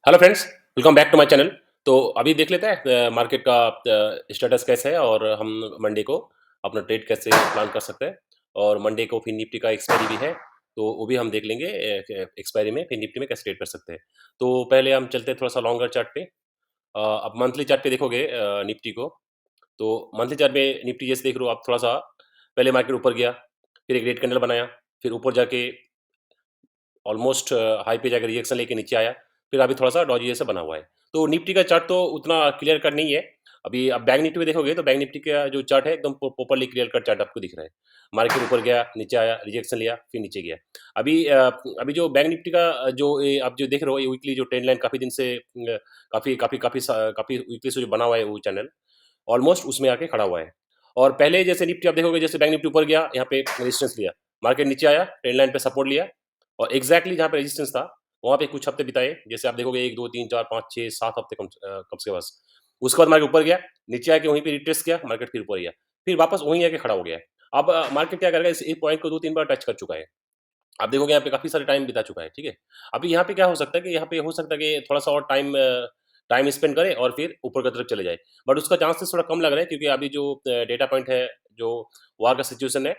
Hello friends, welcome back to my channel. तो अभी देख लेते हैं मार्केट का स्टेटस कैसे है और हम मंडे को अपना ट्रेड कैसे प्लान कर सकते हैं। और मंडे को फिर निफ्टी का एक्सपायरी भी है, तो वो भी हम देख लेंगे एक्सपायरी में फिर निफ्टी में कैसे ट्रेड कर सकते हैं। तो पहले हम चलते हैं थोड़ा सा लॉन्गर चार्ट पे। अब मंथली चार्ट पे देखोगे निफ्टी को, तो मंथली चार्ट में निफ्टी जैसे देख रहे हो आप, थोड़ा सा पहले मार्केट ऊपर गया, फिर एक रेड कैंडल बनाया, फिर ऊपर जाके ऑलमोस्ट हाई पे जाकर रिएक्शन लेके नीचे आया, फिर अभी थोड़ा-सा डॉजी जैसा बना हुआ है। तो निफ्टी का चार्ट तो उतना क्लियर कट नहीं है। अभी आप बैंक निफ्टी में देखोगे तो बैंक निफ्टी का जो चार्ट है एकदम प्रॉपर्ली क्लियर कट चार्ट आपको दिख रहा है। मार्केट ऊपर गया, नीचे आया, रिजेक्शन लिया, फिर नीचे गया। अभी जो बैंक निफ्टी का जो ये आप जो देख रहे हो, ये वीकली जो ट्रेंड लाइन काफ़ी दिन से काफ़ी वीकली से जो बना हुआ है वो चैनल, ऑलमोस्ट उसमें आके खड़ा हुआ है। और पहले जैसे निफ्टी आप देखोगे, जैसे बैंक निफ्टी ऊपर गया, यहाँ पे रेजिस्टेंस लिया, मार्केट नीचे आया, ट्रेंड लाइन पे सपोर्ट लिया और एग्जैक्टली जहाँ पे रेजिस्टेंस था, वहाँ पे कुछ हफ्ते बिताए। जैसे आप देखोगे 1, 2, 3, 4, 5, 6, 7 हफ्ते कम से बस। उसके बाद मार्केट ऊपर गया, नीचे आके वहीं पे रिट्रेस किया, मार्केट फिर ऊपर गया, फिर वापस वहीं आके खड़ा हो गया है। अब मार्केट क्या करेगा, इस एक पॉइंट को 2-3 बार टच कर चुका है। आप देखोगे यहाँ पे काफ़ी सारे टाइम बिता चुका है, ठीक है? अभी यहाँ पे क्या हो सकता है कि यहाँ पे हो सकता है कि थोड़ा-सा और टाइम स्पेंड करे और फिर ऊपर की तरफ चले जाए। बट उसका चांसेस थोड़ा कम लग रहा है, क्योंकि अभी जो डेटा पॉइंट है, जो वहाँ का सिचुएशन है,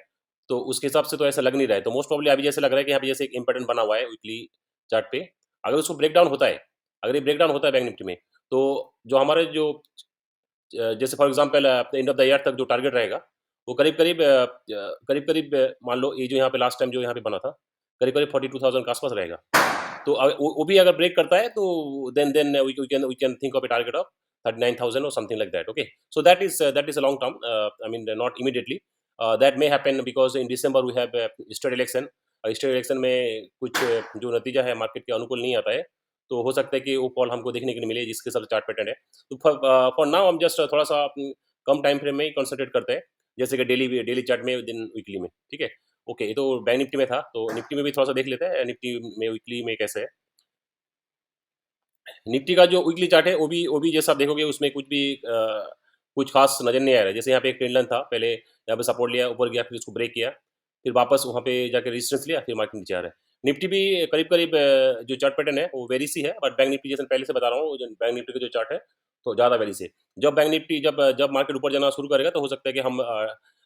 तो उसके हिसाब से तो ऐसा लग नहीं रहा है। तो मोस्ट प्रोबेबली अभी जैसे लग रहा है कि यहाँ पे जैसे एक इम्पैटर्न बना हुआ है वीकली चार्ट पे, अगर उसको ब्रेक डाउन होता है, अगर ये ब्रेक डाउन होता है बैंक निफ्टी में, तो जो हमारे जो जैसे for example end of the year तक जो टारगेट रहेगा, वो करीब-करीब मान लो ये जो यहाँ पे लास्ट टाइम जो यहाँ पे बना था, करीब-करीब 42,000 के आस-पास रहेगा। तो वो भी अगर ब्रेक करता है, तो then we can think of a target of 39,000 और something like that. Okay, so that is a long term, I mean not immediately. That may happen because in December we have state election. State election में कुछ जो नतीजा है market के अनुकूल नहीं आता है, तो हो सकता है कि वो फॉल हमको देखने के लिए मिले जिसके सब चार्ट पैटर्न है। तो फॉर नाउ हम जस्ट थोड़ा-सा कम टाइम फ्रेम में ही कंसंट्रेट करते हैं, जैसे कि डेली चार्ट में, दिन वीकली में, ठीक है? ओके, ये तो बैंक निफ्टी में था, तो निफ्टी में भी थोड़ा-सा देख लेते हैं, निफ्टी में वीकली में कैसे है। निफ्टी का जो वीकली चार्ट है, वो भी जैसा आप देखोगे उसमें कुछ खास नज़र नहीं आ रहा है। जैसे यहाँ पे एक ट्रेंड लाइन था, पहले यहाँ पे सपोर्ट लिया, ऊपर गया, फिर उसको ब्रेक किया, फिर वापस वहाँ पे जाके रेजिस्टेंस लिया, फिर मार्केट नीचे आ रहा है। निफ्टी भी करीब-करीब जो चार्ट पैटर्न है वो वेरी सी है, बट बैंक निफ्टी जैसे पहले से बता रहा हूँ, जो बैंक निफ्टी का जो चार्ट है, तो ज़्यादा वेरी सी है। जब मार्केट ऊपर जाना शुरू करेगा, तो हो सकता है कि हम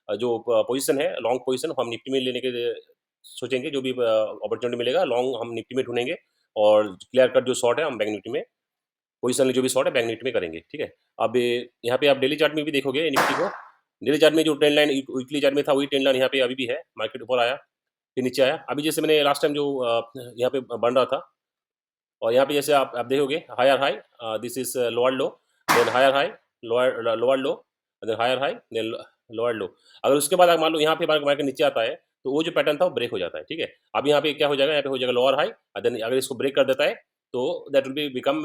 जो पोजीशन है, लॉन्ग पोजीशन हम निफ्टी में लेने के लिए सोचेंगे। जो भी अपॉर्चुनिटी मिलेगा, लॉन्ग हम निफ्टी में ढूँढेंगे और क्लियर कट जो शॉर्ट है हम बैंक निफ्टी में, पोजीशनली जो भी शॉर्ट है बैंक निफ्टी में करेंगे, ठीक है? अब यहाँ पे आप डेली चार्ट में भी देखोगे निफ्टी को, डेली चार्ट में जो ट्रेंड लाइन वीकली चार्ट में था, वही ट्रेंड लाइन यहाँ पे अभी भी है। मार्केट ऊपर आया, फिर नीचे आया। अभी जैसे मैंने लास्ट टाइम जो यहाँ पे बन रहा था, और यहाँ पे जैसे आप देखोगे higher high, this is lower low, then higher high, lower lower low, then higher high, then lower low. अगर उसके बाद आप मान लो यहाँ पे मार्केट नीचे आता है, तो वो जो पैटर्न था वो ब्रेक हो जाता है, ठीक है? अब यहाँ पे क्या हो जाएगा, यहाँ पे हो जाएगा लोअर हाई, देन अगर इसको ब्रेक कर देता है, तो that will be become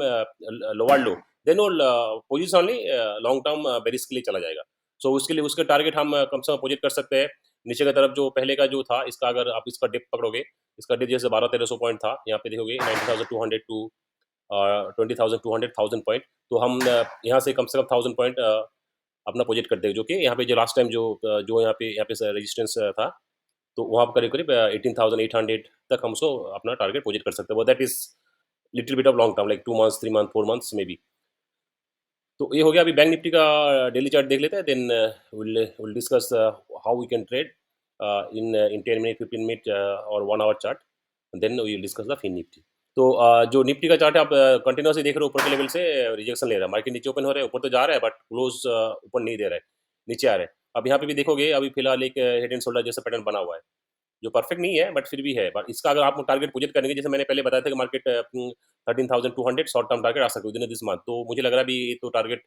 lower low, then वो position only long term bearish के लिए चला जाएगा। सो उसके लिए उसके टारगेट हम कम से कम प्रोजेक्ट कर सकते हैं नीचे की तरफ। जो पहले का जो था, इसका अगर आप इसका डिप पकड़ोगे, इसका डिप जैसे 1200-1300 पॉइंट था, यहाँ पे देखोगे 90,200 टू 20,200 1000 पॉइंट। तो हम यहाँ से कम 1000 पॉइंट अपना प्रोजेक्ट करते हैं, जो कि यहाँ पे जो लास्ट टाइम जो यहाँ पे रेजिस्टेंस था, तो वहाँ पर करीब-करीब 18,800 तक हम उसको अपना टारगेट प्रोजेक्ट कर सकते हैं। वो that is little bit of long term, like 2 months, 3 month, 4 months may be. तो ये हो गया। अभी बैंक निफ्टी का डेली चार्ट देख लेते हैं, then will discuss how we can trade in 10 minute, 15 minute और 1 hour chart, then we will discuss the FinNifty. तो जो निफ्टी का चार्ट है, आप कंटिन्यूअसली देख रहे हो, ऊपर के लेवल से रिजेक्शन ले रहा है, मार्केट नीचे ओपन हो रहा है, ऊपर तो जा रहा है बट क्लोज ऊपर नहीं दे रहा है, नीचे आ रहा है। अब यहाँ पे भी देखोगे, अभी फिलहाल एक हेड एंड शोल्डर जैसा पैटर्न बना हुआ है, जो परफेक्ट नहीं है बट फिर भी है। बट इसका अगर आप टारगेट प्रोजेक्ट करेंगे, जैसे मैंने पहले बताया था कि मार्केट 13,200 शॉर्ट टर्म टारगेट आ सकते विदिन दिस मंथ, तो मुझे लग रहा है अभी ये तो टारगेट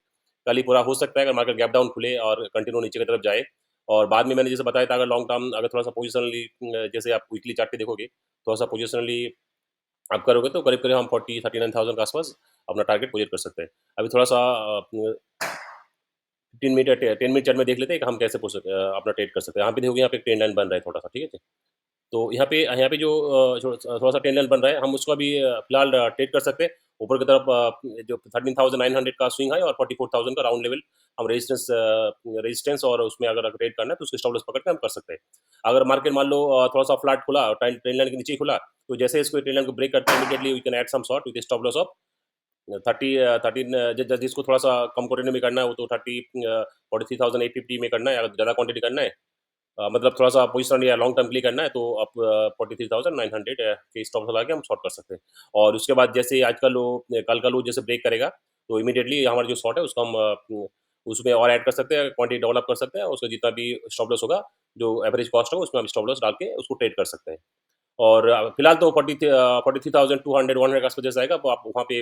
कल ही पूरा हो सकता है, अगर मार्केट गैप डाउन खुले और कंटिन्यू नीचे की तरफ जाए। और बाद में मैंने जैसे बताया था, अगर लॉन्ग टर्म अगर थोड़ा सा पोजिशनली, जैसे आप वीकली चार्ट पे देखोगे, थोड़ा सा पोजिशनली आप करोगे, तो करीब करीब हम 40-39,000 के आसपास अपना टारगेट प्रोजेक्ट कर सकते हैं। अभी थोड़ा सा 10 मिनट चार्ट में देख लेते हैं कि हम कैसे अपना ट्रेड कर सकते हैं। यहाँ पे देखोगे, यहाँ पे एक ट्रेंड लाइन बन रहा है थोड़ा सा, ठीक है? तो यहाँ पे जो थोड़ा-सा टेंडल बन रहा है, हम उसको अभी फिलहाल ट्रेड कर सकते हैं। ऊपर की तरफ जो 13,900 का स्विंग है और 44,000 का राउंड लेवल, हम रेजिस्टेंस और उसमें अगर ट्रेड करना है, तो उसके स्टॉप लॉस पकड़ के हम कर सकते हैं। अगर मार्केट मान लो थोड़ा-सा फ्लैट खुला और ट्रेंड लाइन के नीचे ही खुला, तो जैसे इसको ट्रेंड लाइन को ब्रेक करते हैं, immediately we can add some short with stop loss of 13 जिसको थोड़ा-सा कम क्वांटिटी में करना है वो तो 43,850 में करना है, अगर ज़्यादा क्वांटिटी करना है मतलब थोड़ा-सा पोजीशन या लॉन्ग टर्म के लिए करना है तो आप 43,900 के स्टॉप लगा के हम शॉर्ट कर सकते हैं। और उसके बाद जैसे आजकल वो कल का लो जैसे ब्रेक करेगा, तो इमीडिएटली हमारा जो शॉर्ट है उसको हम उसमें और ऐड कर सकते हैं, क्वांटिटी डेवलप कर सकते हैं, उसका जितना भी स्टॉप लॉस होगा, जो एवरेज कॉस्ट होगा उसमें हम स्टॉप लॉस डाल के उसको ट्रेड कर सकते हैं। और फिलहाल तो 43,200 100 के आस-पास जैसा आएगा तो आप वहाँ पे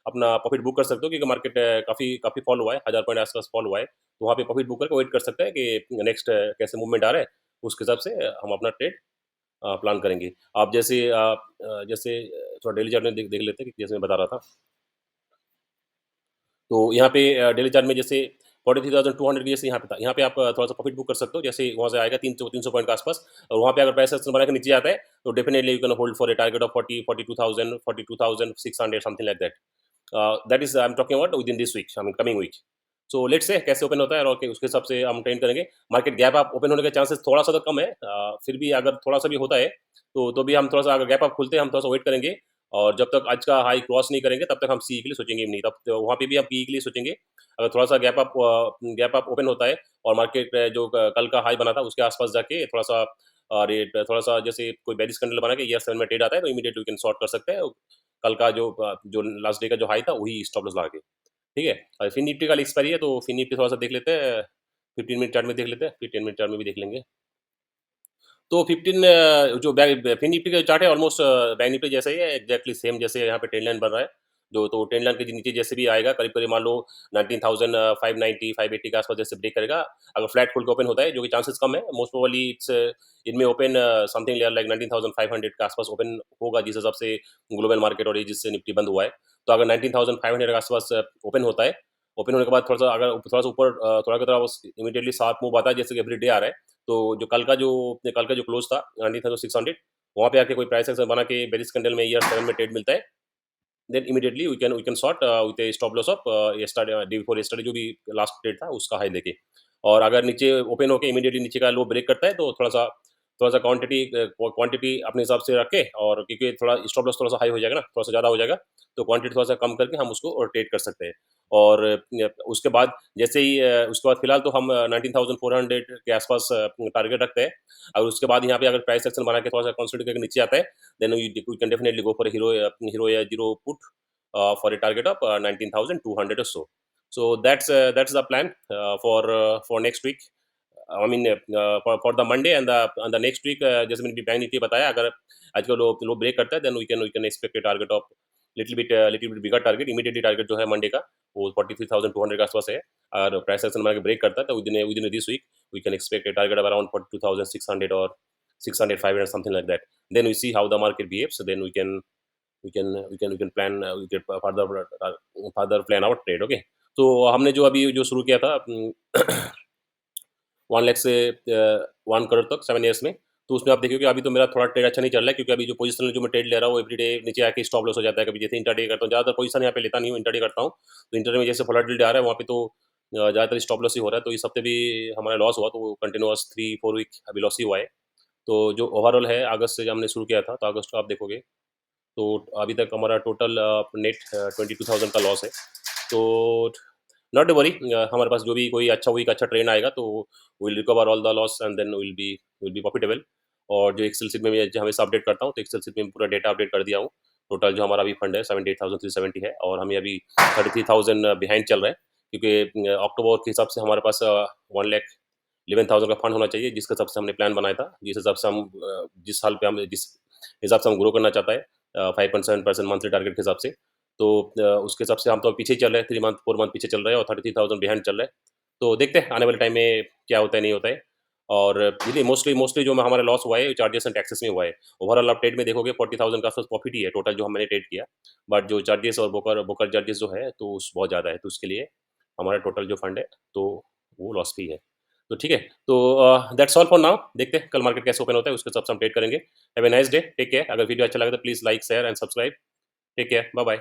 अपना प्रॉफिट बुक कर सकते हो क्योंकि मार्केट काफ़ी फॉल हुआ है, 1000 पॉइंट आस-पास फॉल हुआ है। तो वहाँ पे प्रॉफिट बुक करके वेट कर सकते हैं कि नेक्स्ट कैसे मूवमेंट आ रहा है, उसके हिसाब से हम अपना ट्रेड प्लान करेंगे। आप जैसे थोड़ा डेली चार्ट में देख देख लेते हैं कि जैसे मैं बता रहा था। तो यहाँ पे डेली चार्ट में जैसे 43,200 की जैसे यहाँ पे था, यहाँ पे आप थोड़ा-सा प्रॉफिट बुक कर सकते हो, जैसे वहाँ से आएगा 300 पॉइंट के आस-पास और वहाँ पे अगर प्राइस एक्शन बना के नीचे आता है, तो definitely you can hold for a target of 42,000 42,600 something like that. That is I am talking about within this week, I mean coming week. So let's say कैसे ओपन होता है और उसके हिसाब से हम ट्रेड करेंगे। मार्केट गैप अप ओपन होने के चांसेस थोड़ा-सा तो कम है, फिर भी अगर थोड़ा-सा भी होता है, तो भी हम थोड़ा-सा अगर गैप अप खुलते हैं, हम थोड़ा-सा वेट करेंगे और जब तक आज का हाई क्रॉस नहीं करेंगे, तब तक हम सीई के लिए सोचेंगे भी नहीं। तब तो वहाँ पे भी हम पीई के लिए सोचेंगे। अगर थोड़ा-सा गैप अप ओपन होता है और मार्केट जो कल का हाई बना था, उसके आस-पास जाके थोड़ा-सा रेट थोड़ा-सा जैसे कोई बेरिश कैंडल बना के ईयर 7 में ट्रेड आता है, तो इमीडिएटली वी कैन शॉर्ट कर सकते हैं। कल का जो लास्ट डे का जो हाई था, वही स्टॉप लॉस लगा के। ठीक है? और फिर निफ्टी कल एक्सपायरी है, तो फिर निफ्टी थोड़ा-सा देख लेते हैं, 15 मिनट चार्ट में देख लेते हैं, फिर 10 मिनट चार्ट में भी देख लेंगे। तो 15 जो फिन निफ्टी का चार्ट है ऑलमोस्ट बैंक निफ्टी जैसा ही है, एग्जैक्टली सेम जैसे यहाँ पे ट्रेंड लाइन बन रहा है। जो तो ट्रेंड लाइन के नीचे जैसे भी आएगा करीब-करीब मान लो 19,590 580 के आस-पास जैसे ब्रेक करेगा, अगर फ्लैट खुल के ओपन होता है, जो कि चांसेस कम है, मोस्ट प्रोबेबली इनमें ओपन समथिंग लाइक 19,500 के आस-पास ओपन होगा जिस हिसाब से ग्लोबल मार्केट और ये जिससे निफ्टी बंद हुआ है। तो अगर 19,500 के आस-पास ओपन होता है, ओपन होने के बाद थोड़ा-सा अगर थोड़ा-सा ऊपर थोड़ा की तरह इमीडिएटली शार्प मूव आता है जैसे कि एवरी डे आ रहा है, तो जो कल का जो क्लोज था 19,600 वहाँ पे आके कोई प्राइस एक्शन बना के बेरिश कैंडल में ईयर 7 में ट्रेड मिलता है, then immediately we can short with a stop loss of yesterday day before yesterday जो भी लास्ट ट्रेड था उसका हाई लेके। और अगर नीचे ओपन होके इमीडिएटली नीचे का लो ब्रेक करता है तो थोड़ा-सा क्वांटिटी अपने हिसाब से रख के और क्योंकि थोड़ा स्टॉप लॉस थोड़ा-सा हाई हो जाएगा ना, थोड़ा-सा ज़्यादा हो जाएगा, तो क्वांटिटी थोड़ा-सा कम करके हम उसको और ट्रेड कर सकते हैं। और उसके बाद जैसे ही उसके बाद फिलहाल तो हम 19,400 के आस-पास टारगेट रखते हैं। और उसके बाद यहाँ पे अगर प्राइस एक्शन बना के थोड़ा-सा कंसोलिडेट करके नीचे आता है, then we can definitely go for hero या zero put for a target of 19,200 or so. So that's the plan for next week. I mean for the Monday and the next week जैसे मैंने bank नीति बताया अगर आज का लो break करता है then we can expect a target of little bit bigger target immediately target जो है मंडे का वो 43,200 के आसपास है और प्राइस एक्शन बना के ब्रेक करता है तो within this week we can expect a target of around 42,600 और 600 500 something like that then we see how the market behaves then we can plan we can further plan our trade okay तो हमने जो अभी जो शुरू किया था 1 लाख से 1 करोड़ तक 7 इयर्स में तो उसमें आप देखिए कि अभी तो मेरा थोड़ा ट्रेड अच्छा नहीं चल रहा है क्योंकि अभी जो पोजीशन जो मैं ट्रेड ले रहा हूँ वो एवरीडे नीचे आके स्टॉप लॉस हो जाता है कभी जैसे इंट्राडे करता हूँ ज़्यादातर पोजीशन यहाँ पे लेता नहीं हूँ इंट्राडे करता हूँ तो इंट्राडे में जैसे वोलेटिलिटी आ रहा है वहाँ पे तो ज़्यादातर स्टॉप लॉस ही हो रहा है तो इस हफ्ते भी हमारा लॉस हुआ तो कंटिन्यूअस 3-4 वीक अभी लॉस ही हुआ है तो जो ओवरऑल है अगस्त से जब हमने शुरू किया था तो अगस्त को आप देखोगे तो अभी तक हमारा टोटल नेट 22,000 का लॉस है। तो नॉट वरी हमारे पास जो भी कोई अच्छा वीक अच्छा ट्रेंड आएगा तो will recover all the loss and then will be profitable. और जो एक्सेल शीट में मैं जो हमेशा अपडेट करता हूँ तो एक्सेल शीट में पूरा डेटा अपडेट कर दिया हूँ। टोटल जो हमारा अभी फंड है 78,370 है और हमें अभी 33,000 बिहाइंड चल रहा है क्योंकि अक्टूबर के हिसाब से हमारे पास 1,11,000 का फंड होना चाहिए जिसके हिसाब से हमने प्लान बनाया था जिस हिसाब से हम जिस साल पे हम जिस हिसाब से हम ग्रो करना चाहता है 5.7% मंथली टारगेट के हिसाब से तो उसके हिसाब से हम तो पीछे ही चल रहे हैं 3 मंथ 4 मंथ पीछे चल रहे हैं और 33,000 बिहाइंड चल रहे हैं तो देखते हैं आने वाले टाइम में क्या होता है नहीं होता है और देखिए मोस्टली मोस्टली जो हमारा लॉस हुआ है चार्जेस एंड टैक्सेस में हुआ है ओवरऑल आप ट्रेड में देखोगे 40,000 का आसपास प्रॉफिट ही है टोटल जो हमने ट्रेड किया बट जो चार्जेस और बोकर चार्जेस जो है तो बहुत ज़्यादा है तो उसके लिए हमारा टोटल जो फंड है तो वो लॉस भी है तो ठीक है तो दैट्स ऑल फॉर नाउ देखते हैं कल मार्केट कैसे ओपन होता है उसके हिसाब से हम ट्रेड करेंगे have a nice day take care अगर वीडियो अच्छा लगा तो please like share and subscribe take care bye bye